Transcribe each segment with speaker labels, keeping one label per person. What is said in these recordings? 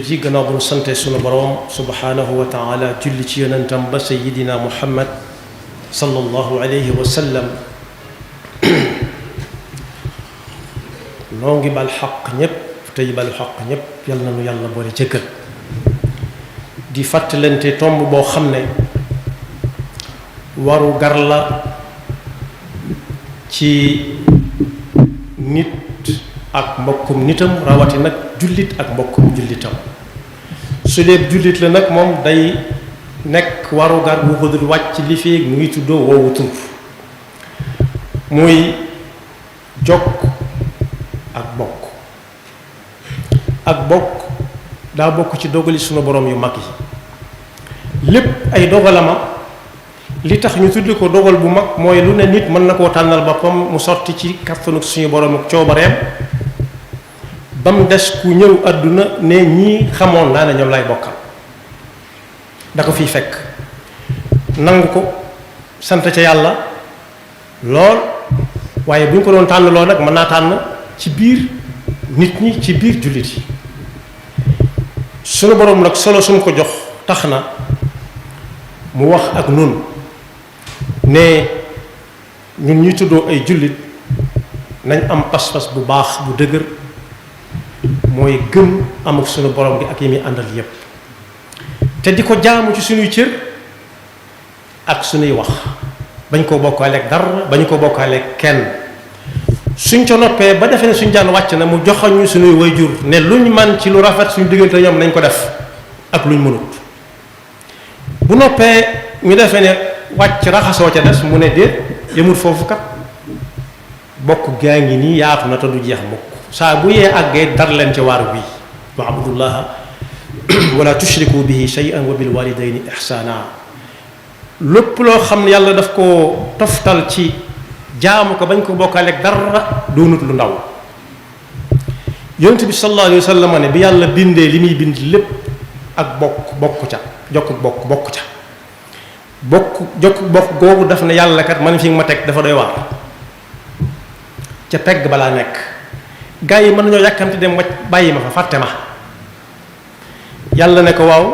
Speaker 1: jullit yi gannaaw bu ñu sante sunu boroom subhaanahu wa taala julli ci yonentam ba sayidina muhammad sallallahu alayhi wa sallam noo ngi bal xaq ñépp tey bal xaq ñépp yal na nu yàlla boole jëkkal di fàttalante tomb boo xam ne waru gar la ci nit ak mbokkum nitam rawati nag jullit ak mbokkum jullitam su dee jullit la nag moom day nekk warugar bu ko dul wàcc li fi mu ngi tuddoo woowu tur muy jokk ak bokk daa bokk ci dogali sunu borom yu mag yi lépp ay dogalama li tax ñu tuddi ko dogal bu mag mooy lu ne nit mën na koo tànnal boppam mu sotti ci kattanu suñu borom ak coobareem ba mu des ku ñëw àdduna ne ñii xamoon naa ne ñoom lay bokkal da ko fiy fekk nangu ko sant ca yàlla lool waaye bu ñu ko doon tànn lool nag mën naa tànn ci biir nit ñi ci biir jullit yi sunu borom nag solo sumu ko jox tax na mu wax ak nun ne ñun ñuy tuddoo ay jullit nañ am pas-pas bu baax bu dëgër mooy gëm am ak sunu borom gi ak yi muy àndal yépp te di ko jaamu ci sunuy cër ak sunuy wax bañ koo bokkaaleeg dara bañ ko bokkaaleeg kenn suñ ca noppee ba defee ne suñ jaan wàcc na mu joxañu sunuy wayjur ne luñ man ci lu rafet suñ diggante ñoom nañ ko def ak luñ mënut bu noppee ñu defee ne wàcc raxasoo ca des mu ne déet yëmul foofu kat bokk gaa ngi nii yaatu na te du jeex mukk saa bu yee àggee dar leen ci waar bii wa abdullaha wala tushriku bihi shay'an wa bil walidayni ihsana lépp loo xam ne yàlla daf ko toftal ci jaamu ko bañ ko bokkaaleeg dara doonut lu ndaw yonent bi sallallahu alayhi wa sallam ne bi yàlla bindee li muy bind lépp ak bokk ca jokk bokk ca jokk bokk googu daf ne yàlla kat man fi nga ma teg dafa doy waar ca pegg balaa nekk gaa yi mën nañoo yàkkamti dem wacc bàyyi ma fa fàtte ma yàlla ne ko waaw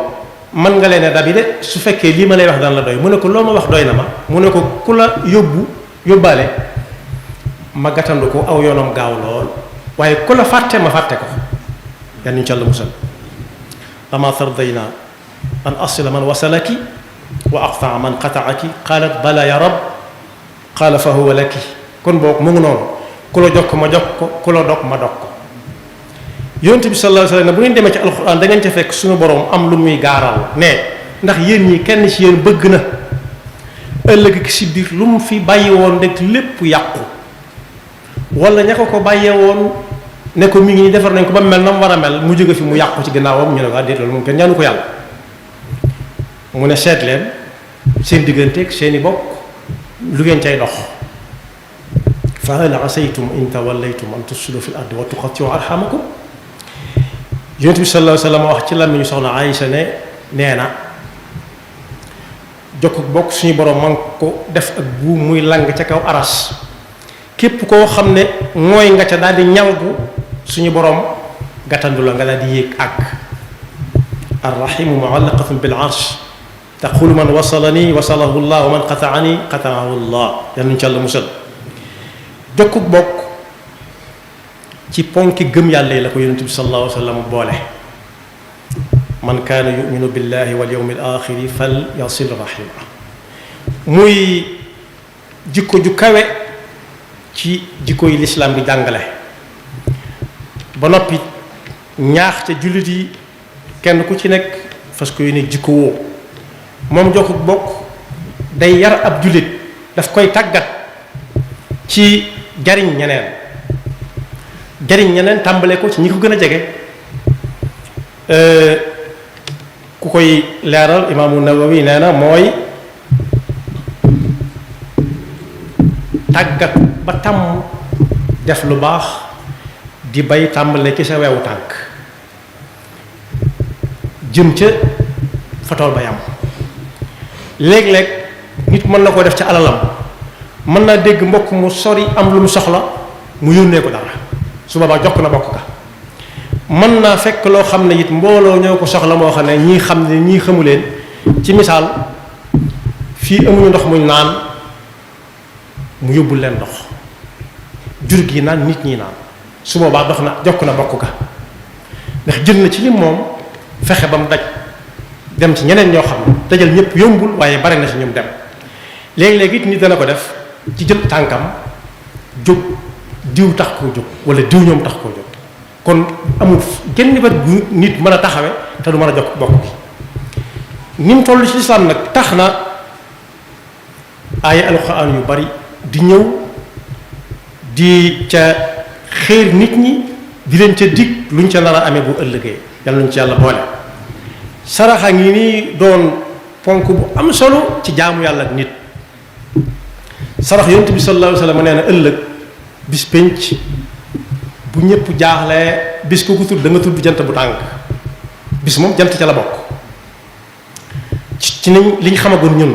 Speaker 1: man nga leen a dabi de su fekkee lii ma lay wax daan la doy mu ne ko loo ma wax doy na ma mu ne ko ku la yóbbaale ma gàttandu ko aw yoonam gaaw lool waaye ku la fàtte ma fàtte ko yan ñu ca la musal ama tardayna an asila man wasalaki wa aqtaa man qataaki qaalat bala ya rab qaala fa huwa laki kon boog mu ngi noonu ku la jokk ma jokk ko ku la dog ma dog ko yonent bi sallallahu alayhi wa sallam bu ngeen demee ci alxuraan da ngeen ca fekk suñu borom am lu muy gaaral ne ndax yéen ñi kenn ci yéen bëgg na ëllëg si biir lu mu fi bàyyi woon rek lépp yàqu wala ña ko bàyyee woon ne ko mi ngi defar nañ ko ba mel na mu war a mel mu jóge fi mu yàqu ci gannaawam ñu ne waa déet loolu moom kenn ñaanu ko yàlla mu ne seet leen seen digganteeg seeni bokk lu ngeen cay dox fa hal asaytum in tawallaytum an tufsidu fil ardi wa tuqatti'u arhamakum yonent bi sallallahu alayhi wa sallam wax ci làmmiñu soxna Aïcha ne nee na jokk bokk suñu borom man ko def ak buum muy lang ca kaw aras képp koo xam ne mooy nga ca daal di ñalgu suñu borom gàttandu la nga daal di yéeg àgg arrahimu muallaqatun bil arsh taqulu man wasalani wasalahu llah wa man qataani qataahu llah yal nañu ci Yàlla musal jokk bokk ci ponki gëm yàlla yi la ko yonent bi sallallahu alayhi wa sallam boole man kaana yuminu billahi wal yawmil axiri fal yasil rahima muy jikko ju kawe ci jikko yi lislaam bi jàngale ba noppi ñaax ca jullit yi kenn ku ci nekk fas ko yéene jikko woo moom jokk bokk day yar ab jullit daf koy tàggat ci jariñ ñeneen tàmbale ko ci ñi ko gën a jege ku koy leeral imaamu Nawawi nee na mooy tàggat ba tàmm def lu baax di bay tàmbale ci sa wewu tànk jëm ca fa tool ba yam léeg-léeg nit mën na koo def ca alalam mën naa dégg mbokk mu sori am lu mu soxla mu yónnee ko dara su boobaa jokk na bokk ka mën naa fekk loo xam ne it mbooloo ñoo ko soxla moo xam ne ñii xam ne ñii xamu leen. ci misaal fii amuñu ndox muñ naan mu yóbbul leen ndox jur gi naan nit ñi naan su boobaa dox na jokk na bokk ga ndax jël na ci lim moom fexe ba mu daj dem ci ñeneen ñoo xam ne dajal ñëpp yombul waaye bare na ci ñoom dem léegi-léegi it nit dana ko def ci jël tànkam jóg diw tax koo jóg wala diw ñoom tax koo jóg kon amul genn wet gu nit mën a taxawe te du mën a jokk bokk bi ni mu toll ci lislaam nag tax na ay alxuraan yu bari di ñëw di ca xéer nit ñi di leen ca dig luñ ca nar a amee bu ëllëgee yàlla nañ ci yàlla boole saraxa ngi nii doon ponk bu am solo ci jaamu yàlla ak nit sarax yonent bi sallallahu alayhi wa sallam nee na ëllëg bis pénc bu ñëpp jaaxlee bis ku ko tudd da nga tudd jant bu tàng bis moom jant ca la bokk ci niñ liñ xamagoon ñun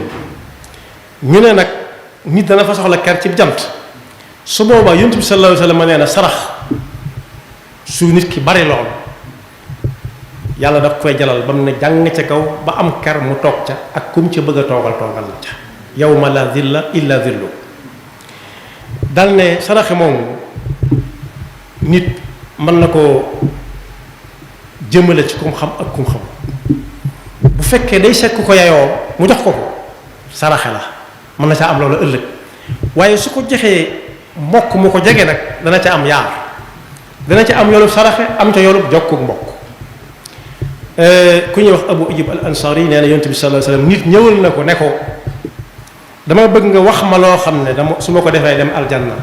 Speaker 1: ñu ne nag nit dana fa soxla ker ci jant su boobaa yonent bi sallallahu alayhi wa sallam nee na sarax su nit ki bari lool yàlla daf koy jalal ba mu ne jàng ca kaw ba am ker mu toog ca ak kum ca bëgg a toogal la ca yawma la zilla illa zillu dal ne saraxe moomu nit mën na koo jëmale ci kum xam ak kum xam bu fekkee day sekk ko yayoo mu jox ko saraxe la mën na caa am loolu ëllëg waaye su ko joxee mbokk mu ko jege nag dana ca am yaar dana ca am yoolub saraxe am ca yoolub jokkuk mbokk ku ñuy wax Abu Ayyub al Ansari nee na yonent bi sallallahu alayhi wasallam nit ñëwal na ko ne ko dama bëgg nga wax ma loo xam ne su ma ko defee dem aljanna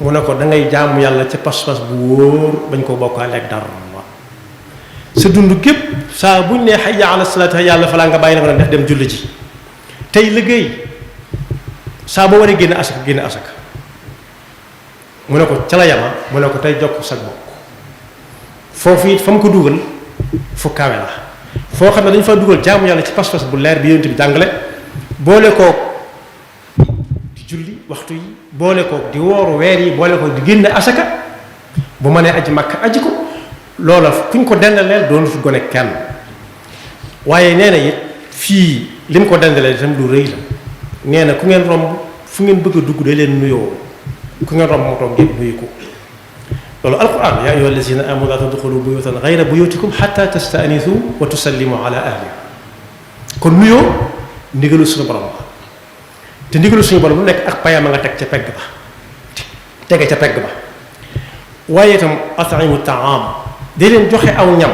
Speaker 1: mu ne ko da ngay jaamu yàlla ca pas-pas bu wóor bañ koo bokkaale ak dara sa dund gépp saa buñ nee hayya ala salaat hayya ala falaa nga bàyyi na ko nag def dem julli ji tey liggéey saa boo waree génne asaka mu ne ko ca la yama mu ne ko tey jokk sag bokk foofu it fa mu ko dugal fu kawe la foo xam ne dañu fa dugal jaamu yàlla ci pas-pas bu leer bi yonent bi jàngale boole koog di julli waxtu yi boole koog di wooru weer yi boole koog di génne asaka bu mënee aji Makka aji ko loola kuñ ko dendaleel doonu fi gone kenn waaye nee na it fii li mu ko dendaleel itam lu rëy la nee na ku ngeen romb fu ngeen bëgg a dugg day leen nuyoo ku ngeen romb moo toog ngeen nuyu ko loolu alquran yaa ayyuha allazina amanu laa tadxulu buyutan gayra buyutikum xatta tastanisu wa tusallimu ala ahliha kon nuyoo ndigalu suñu borom la te ndigalu suñu borom lu nekk ak payam a nga teg ca pegg ba tege ca pegg ba waaye itam at'imu taam day leen joxe aw ñam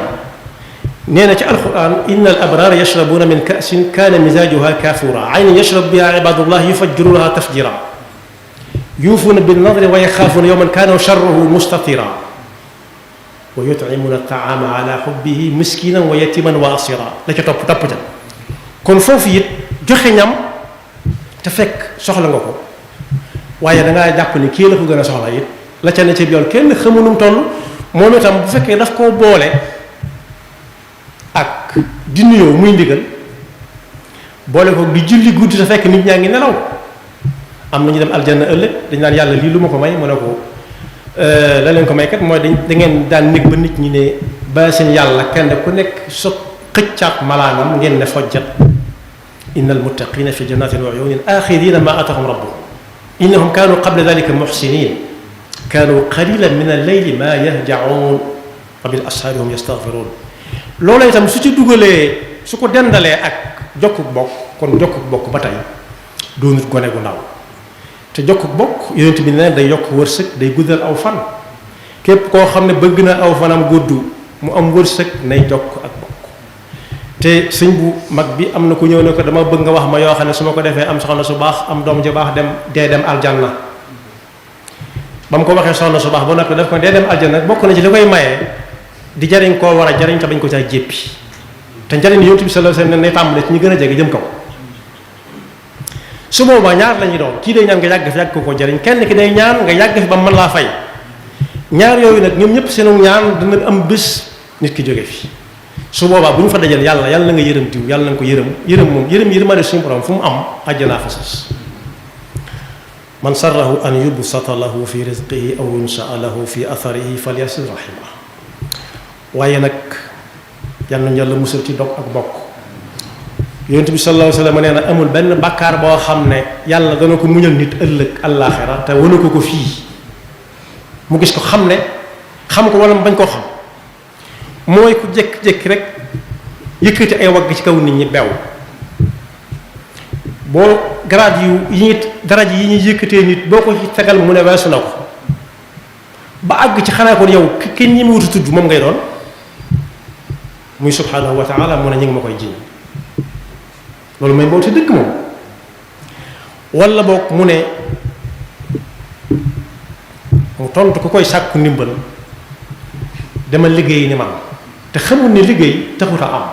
Speaker 1: nee na ci alquran inna al abraara yashrabuuna min ka'sin kaana mizaajuha kaafuura aynan yashrabu biha ibaadullah yufajjiruunaha tafjiira yuufuuna bin nadri wa yaxaafuuna yawman kaana sharruhu mustatira wa yut'imuuna at-ta'aama ala hubbihi miskiinan wa yatiiman wa asiira la ca topp ca kon foofu it joxe ñam te fekk soxla nga ko waaye dangaa jàpp ni kii la ko gën a soxla it la ca ne ci yoon kenn xamu nu mu toll moom itam bu fekkee daf koo boole ak di nuyoo muy ndigal boole ko di julli guddi te fekk nit ñaa ngi nelaw am na ñu dem aljanna ëllëg dañ naan yàlla lii lu ma ko may mu ne ko la leen ko may kat mooy da ngeen daan nekk ba nit ñi ne ba seen yàlla kenn ku nekk so xëccaat malaanam ngeen ne fojjat innal muttaqina fi jannatin wa uyunin axirina ma atahum rabbuhum innahum kaanu qabla dalika muxsinin kaanu qalilan min al-layli ma yahjaun wa bil ashaari hum yastaghfirun loolu itam su ci dugalee su ko dendalee ak jokkuk bokk kon jokkuk bokk ba tey doonut gone gu ndaw te jokkuk bokk yonent bi ne day yokk wërsëg day guddal aw fan képp koo xam ne bëgg na aw fanam gudd mu am wërsëg nay jokk ak bokk te sëñ bu mag bi am na ku ñëw ne ko dama bëgg nga wax ma yoo xam ne su ma ko defee am soxna su baax am doom ju baax dem aljanna ba mu ko waxee soxna su baax ba noppi daf ko dee dem aljanna bokk na ci li koy maye di jariñ koo war a jariñ te bañ ko caa jéppi te njariñ yonent bi sallallahu alayhi wasallam ne tàmbale ci ñi gën a jege jëm kaw su boobaa ñaar la ñuy doon kii day ñaan nga yàgg fi yàgg ko jariñ kenn ki day ñaan nga yàgg fi ba mën laa fay ñaar yooyu nag ñoom ñëpp seenu ñaan dina am bés nit ki jóge fi su boobaa bu ñu fa dajal yàlla na nga yërëm diw yàlla na nga ko yërëm moom yërmande suñu borom fu mu am àjjanaa fa sas man sarrahu an yubsata lahu fi rizqihi aw yunsaa lahu fi atharihi falyasil rahima waaye nag yal nañu yàlla musal ci dog ak bokk. yonent bi sallallahu alayhi wa sallam nee na amul benn bàkkaar boo xam ne yàlla dana ko muñal nit ëllëg àllaaxira te wane ko fii mu gis ko xam ko wala mu bañ koo xam. mooy ku jékki-jékki rek yëkkati ay wagg ci kaw nit ñi bew boo garaat daraj yi ñuy yëkkatee nit boo ko ci tegal mu ne weesu na ko ba àgg ci xanaa kon yow kenn ñi mu wutu tudd moom ngay doon muy subhanahu wa taala mu ne ñu ngi ma koy jiñ loolu mooy mboote dëgg moom. wala boog mu ne mu tontu ku koy sàkku ndimbal dama liggéey ni man te xamul ne liggéey taxut a am.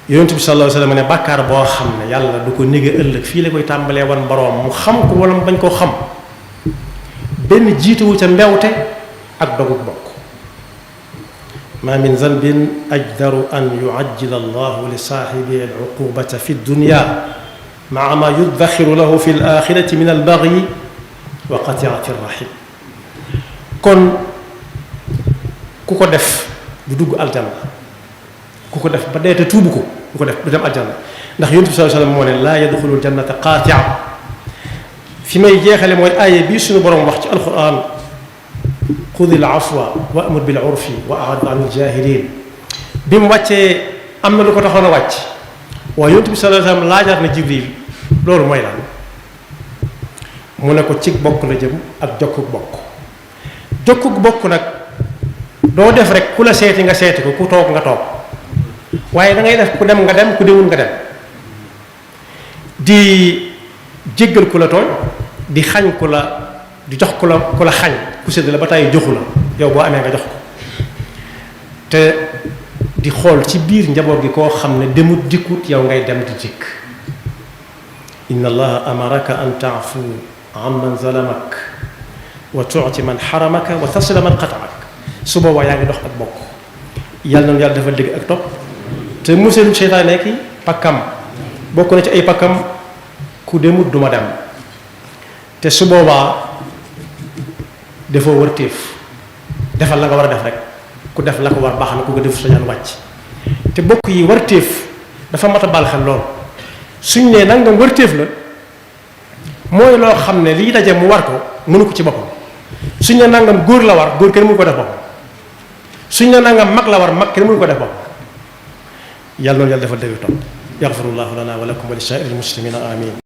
Speaker 1: yonent bi sallallahu alayhi wa sallam ne bàkkaar boo xam ne yàlla du ko nége ëllëg fii la koy tàmbalee wan boroom mu xam ko wala mu bañ koo xam benn jiituwu ca mbewte ak dogug bokk. ma min zanbin ajdaru an yuajjila allahu li saaxibi al-uqubata fi dunya maa ma yuddaxiru lahu fi al-axirati min al-bagyi wa qatiati rahim. kon ku ko def du dugg aljanna ku ko def ba dee te tuubu ko du ko def du dem aljanna ndax yonent bi sallallahu alayhi wa sallam moo ne laa yadxulul jannata qaatia. fi may jeexale mooy aaye bii suñu borom wax ci alquran xudil afwa wa amur bil urfi wa a'rid anil jaahiliin. bi mu wàccee am na lu ko taxoon a wàcc waaye yonent bi sallallahu alayhi wa sallam laajaat na Jibril loolu mooy lan mu ne ko cig bokk la jëm ak jokkuk bokk. jokkuk bokk nag doo def rek ku la seeti nga seeti ko ku toog nga toog waaye da ngay def ku dem nga dem ku demul nga dem di jéggal ku la tooñ di xañ ku la di jox ku la xañ ku sédd la ba tàyyi joxu la yow boo amee nga jox ko te di xool ci biir njaboot gi koo xam ne demut dikkut yow ngay dem di dikk. inna allaha amaraka an taafu amman zalamak wa tuuti man xaramaka wa tasila man qataak. su boobaa yaa ngi dox ak bokk yàlla na yàlla dafa dégg ak topp te muselu seytaane ki pakkam bokk na ci ay pakkam ku demut duma dem te su boobaa defoo wërteef defal la nga war a def rek ku def la ko war baax na ku ko def sa ñaan wàcc. te bokk yi wërteef dafa mat a bàll xel lool suñ nee nangam wërteef la mooy loo xam ne lii daje mu war ko mënu ko ci boppam. suñ ne nangam góor la war góor kenn mënu ko def boppam suñ ne nangam mag la war mag kenn mënu ko def boppam yàlla noonu yàlla dafa dégg topp yaxfirullahu lana wa lakum wa li saa'iril muslimina amin.